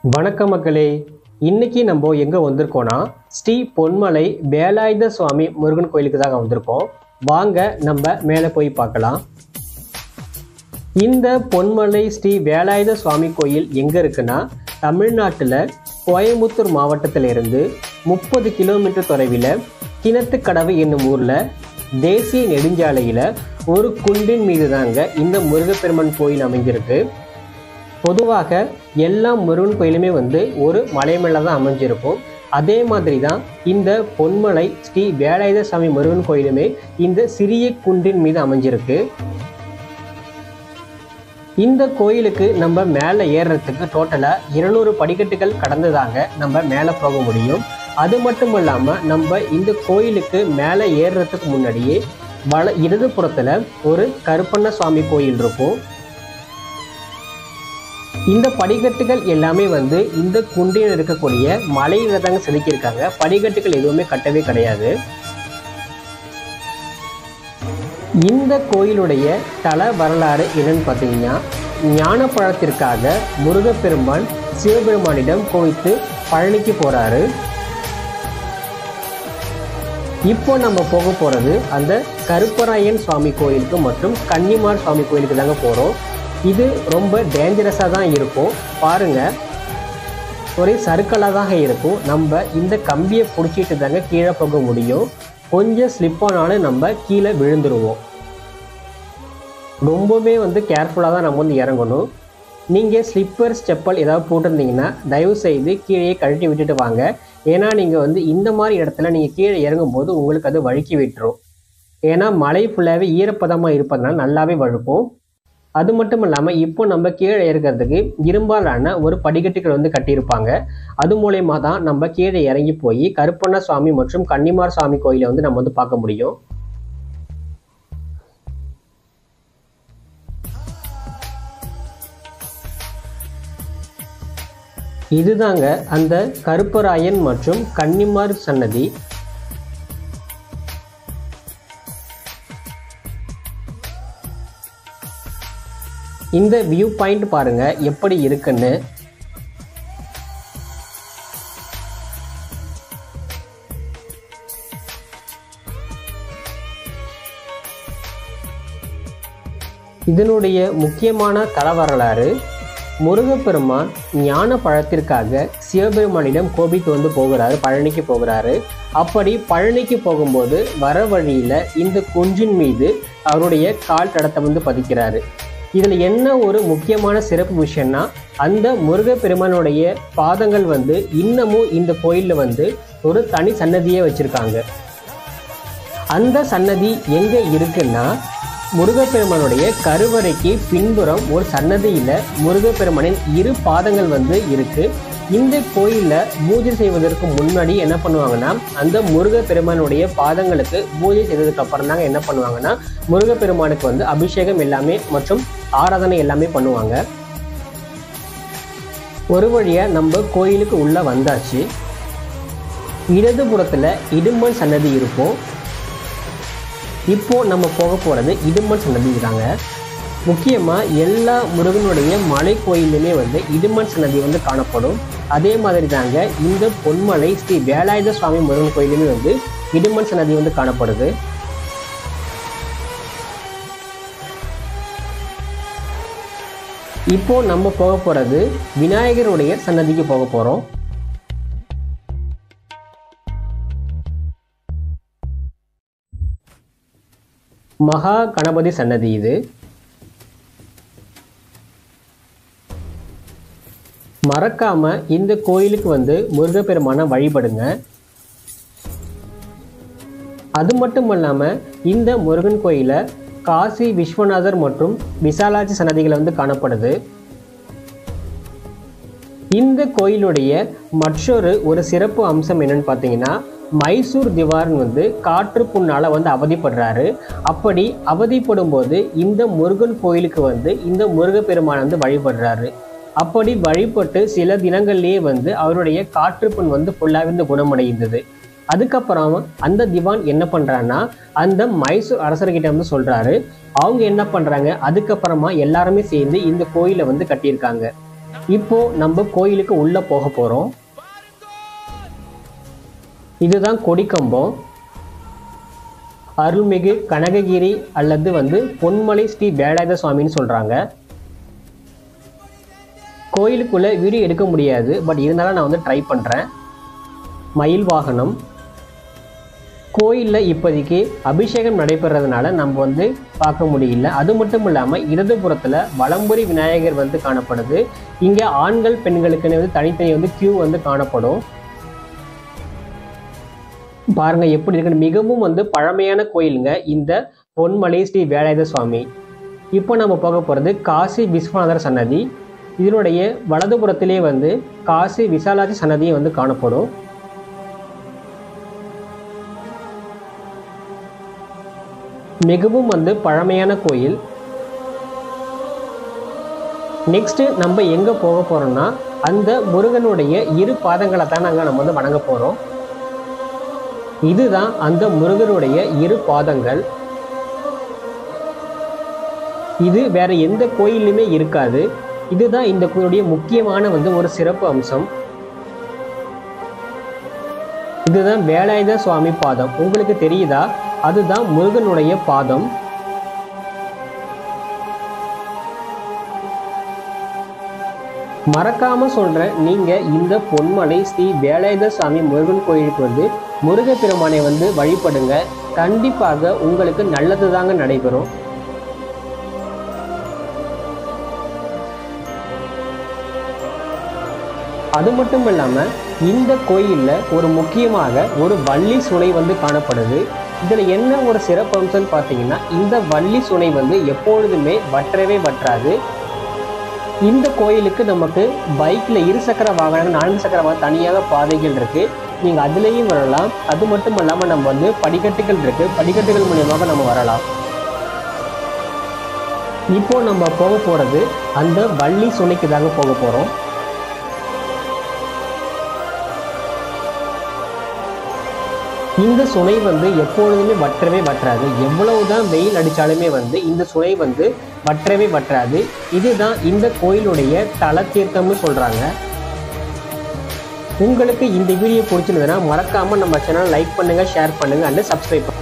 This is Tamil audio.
வணக்கம் மக்களே. இன்னைக்கு நம்ம எங்க வந்திருக்கோம்னா ஸ்ரீ பொன்மலை வேலாயுத சுவாமி முருகன் கோயிலுக்கு தாங்க வந்திருக்கோம். வாங்க நம்ம மேலே போய் பார்க்கலாம். இந்த பொன்மலை ஸ்ரீ வேலாயுத சுவாமி கோயில் எங்க இருக்குன்னா தமிழ்நாட்டில் கோயம்புத்தூர் மாவட்டத்திலிருந்து 30 கிலோமீட்டர் தொலைவில் கிணத்துக்கடவு என்னும் ஊரில் தேசிய நெடுஞ்சாலையில் ஒரு குன்றின் மீது தாங்க இந்த முருகப்பெருமான் கோயில் அமைஞ்சிருக்கு. பொதுவாக எல்லா முருகன் கோயிலுமே ஒரு மலை மேலே தான் அமைஞ்சிருக்கும். அதே மாதிரி தான் இந்த பொன்மலை ஸ்ரீ வேலாயுத சுவாமி முருகன் கோயிலுமே இந்த சிறிய குன்றின் மீது அமைஞ்சிருக்கு. இந்த கோயிலுக்கு நம்ம மேலே ஏறுறதுக்கு டோட்டலாக 200 படிக்கட்டுகள் கடந்துதாங்க நம்ம மேலே போக முடியும். அது மட்டும் இல்லாமல் நம்ம இந்த கோயிலுக்கு மேலே ஏறுறதுக்கு முன்னாடியே இடதுபுறத்தில் ஒரு கருப்பண்ண சுவாமி கோயில் இருக்கும். இந்த படிக்கட்டுகள் எல்லாமே இந்த குன்றில் இருக்கக்கூடிய மலையில தாங்க செதுக்கியிருக்காங்க. படிக்கட்டுகள் எதுவுமே கட்டவே கிடையாது. இந்த கோயிலுடைய தல வரலாறு என்னன்னு பார்த்தீங்கன்னா, ஞானப்பழத்திற்காக முருகப்பெருமான் சிவபெருமானிடம் கோவித்து பழனிக்கு போறாரு. இப்போ நம்ம போக போறது அந்த கருப்பராயன் சுவாமி கோயிலுக்கு மற்றும் கன்னிமார் சுவாமி கோயிலுக்கு தாங்க போறோம். இது ரொம்ப டேஞ்சரஸாக தான் இருக்கும். பாருங்க, ஒரே சறுக்கலாக தான் இருக்கும். நம்ம இந்த கம்பியை பிடிச்சிட்டு தாங்க கீழே போக முடியும். கொஞ்சம் ஸ்லிப்பானாலும் நம்ம கீழே விழுந்துருவோம். ரொம்பவே கேர்ஃபுல்லாக தான் நம்ம இறங்கணும். நீங்கள் ஸ்லிப்பர் செப்பல் ஏதாவது போட்டிருந்தீங்கன்னா தயவு செய்து கீழே கழட்டி விட்டுட்டு வாங்க. ஏன்னா நீங்கள் இந்த மாதிரி இடத்துல நீங்கள் கீழே இறங்கும்போது உங்களுக்கு அது வழுக்கி விட்டுரும். ஏன்னா மலை ஃபுல்லாகவே ஈரப்பதமாக இருப்பதனால நல்லாவே வழுக்கும். அது மட்டும் இல்லாமல் இப்போ நம்ம கீழே இறக்கிறதுக்கு இரும்பாலான ஒரு படிக்கட்டுகள் கட்டியிருப்பாங்க. அது மூலயமா தான் நம்ம கீழே இறங்கி போய் கருப்பண்ண சுவாமி மற்றும் கன்னிமார் சுவாமி கோயிலை நம்ம பார்க்க முடியும். இதுதாங்க அந்த கருப்பராயன் மற்றும் கன்னிமார் சன்னதி. இந்த வியூ பாயிண்ட் பாருங்க எப்படி இருக்குன்னு. இதனுடைய முக்கியமான தல வரலாறு, முருகப்பெருமான் ஞான பழத்திற்காக சிவபெருமானிடம் கோபித்து போகிறாரு, பழனிக்கு போகிறாரு. அப்படி பழனிக்கு போகும்போது வர வழியில இந்த குன்றின் மீது அவருடைய கால் தடத்தை பதிக்கிறாரு. இதில் என்ன ஒரு முக்கியமான சிறப்பு விஷயம்னா, அந்த முருகப்பெருமானுடைய பாதங்கள் இன்னமும் இந்த கோயிலில் ஒரு தனி சன்னதியே வச்சுருக்காங்க. அந்த சன்னதி எங்கே இருக்குன்னா, முருகப்பெருமானுடைய கருவறைக்கு பின்புறம் ஒரு சன்னதியில் முருகப்பெருமானின் 2 பாதங்கள் இருக்கு. இந்த கோயிலில் பூஜை செய்வதற்கு முன்னாடி என்ன பண்ணுவாங்கன்னா, அந்த முருகப்பெருமானுடைய பாதங்களுக்கு பூஜை செய்ததுக்கு அப்புறம் தாங்க என்ன பண்ணுவாங்கன்னா, முருகப்பெருமானுக்கு அபிஷேகம் எல்லாமே மற்றும் ஆராதனை எல்லாமே பண்ணுவாங்க. ஒரு வழியா நம்ம கோயிலுக்கு உள்ள வந்தாச்சு. இடதுபுறத்துல இடும்பன் சன்னதி இருக்கும். இப்போ நம்ம போக போறது இடும்பன் சன்னதி தாங்க. முக்கியமா எல்லா முருகனுடைய மலை கோயிலுமே இடும்பன் சன்னதி காணப்படும். அதே மாதிரி தாங்க இந்த பொன்மலை ஸ்ரீ வேலாயுத சுவாமி முருகன் கோயிலுமே இடும்பன் சன்னதி காணப்படுது. இப்போ நம்ம போக போறது விநாயகருடைய சன்னதிக்கு போக போறோம். மகா கணபதி சன்னதி இது. மறக்காம இந்த கோயிலுக்கு முருகப்பெருமான வழிபடுங்க. அது மட்டும் இல்லாம இந்த முருகன் கோயில காசி விஸ்வநாதர் மற்றும் விசாலாட்சி சன்னதிகள் காணப்படுது. இந்த கோயிலுடைய மற்றொரு ஒரு சிறப்பு அம்சம் என்னன்னு பார்த்தீங்கன்னா, மைசூர் திவாரன் காற்று புண்ணால அவதிப்படுறாரு. அப்படி அவதிப்படும் போது இந்த முருகன் கோயிலுக்கு இந்த முருகப்பெருமான் வழிபடுறாரு. அப்படி வழிபட்டு சில தினங்கள்லேயே அவருடைய காற்று புண் ஃபுல்லாக குணமடைந்தது. அதுக்கப்புறம் அந்த திவான் என்ன பண்றான்னா, அந்த மைசூர் அரசர்கிட்ட சொல்றாரு. அவங்க என்ன பண்றாங்க, அதுக்கப்புறமா எல்லாருமே சேர்ந்து இந்த கோயிலை கட்டியிருக்காங்க. இப்போ நம்ம கோயிலுக்கு உள்ள போக போறோம். இதுதான் கொடிக்கம்பம். அருள்மிகு கனககிரி அல்லது பொன்மலை ஸ்ரீ வேலாயுத சுவாமின்னு சொல்றாங்க. கோயிலுக்குள்ள வீடியோ எடுக்க முடியாது, பட் இருந்தாலும் நான் ட்ரை பண்றேன். மயில் வாகனம். கோயிலில் இப்போதைக்கு அபிஷேகம் நடைபெறதுனால நம்ம பார்க்க முடியல. அது மட்டும் இல்லாமல் இடதுபுறத்தில் வலம்புரி விநாயகர் காணப்படுது. இங்கே ஆண்கள் பெண்களுக்குன்னு தனித்தனி கியூ காணப்படும். பாருங்க எப்படி இருக்குன்னு. மிகவும் பழமையான கோயிலுங்க இந்த பொன்மலை ஸ்ரீ வேலாயுத சுவாமி. இப்போ நம்ம போக போகிறது காசி விஸ்வநாதர் சன்னதி. இதனுடைய வலதுபுறத்திலே காசி விசாலாட்சி சன்னதியும் காணப்படும். மிகவும் பழமையான கோயில். நெக்ஸ்ட் நம்ம எங்க போக போறோம்னா அந்த முருகனுடைய இரு பாதங்களை தான் நம்ம வணங்க போறோம். இதுதான் அந்த முருகனுடைய இரு பாதங்கள். இது வேற எந்த கோயிலுமே இருக்காது. இதுதான் இந்த கோயிலுடைய முக்கியமான ஒரு சிறப்பு அம்சம். இதுதான் வேலாயுத சுவாமி பாதம். உங்களுக்கு தெரியுதா? அதுதான் முருகனுடைய பாதம். மறக்காம சொல்றேன், நீங்க இந்த பொன்மலை ஸ்ரீ வேலாயுத சுவாமி முருகன் கோயிலுக்கு முருகப்பெருமானை வழிபடுங்க. கண்டிப்பாக உங்களுக்கு நல்லது தாங்க நடைபெறும். அது மட்டும் இல்லாம இந்த கோயில்ல ஒரு முக்கியமாக ஒரு வள்ளி சுனை காணப்படுது. இதுல என்ன ஒரு சிறப்பு அம்சம்னு பார்த்தீங்கன்னா, இந்த வள்ளி சுனை எப்பொழுதுமே வற்றவே வற்றாது. இந்த கோயிலுக்கு நமக்கு பைக்ல இருசக்கர வாகனம், 4 சக்கர வாகனம் தனியாக பாதைகள் இருக்கு. நீங்க அதுலேயும் வரலாம். அது மட்டும் இல்லாம நம்ம படிக்கட்டுகள் இருக்கு. படிக்கட்டுகள் மூலியமாக நம்ம வரலாம். இப்போ நம்ம போக போறது அந்த வள்ளி சுனைக்கு தாங்க போக போறோம். இந்த சுனை எப்பொழுதுமே வற்றவே வற்றாது. எவ்வளவுதான் வெயில் அடித்தாலுமே இந்த சுனை வற்றவே வற்றாது. இதுதான் இந்த கோயிலுடைய தல தீர்த்தம்னு சொல்றாங்க. உங்களுக்கு இந்த வீடியோ பிடிச்சிருந்ததுன்னா மறக்காம நம்ம சேனலை லைக் பண்ணுங்க, ஷேர் பண்ணுங்க அண்ட் சப்ஸ்கிரைப் பண்ணுங்க.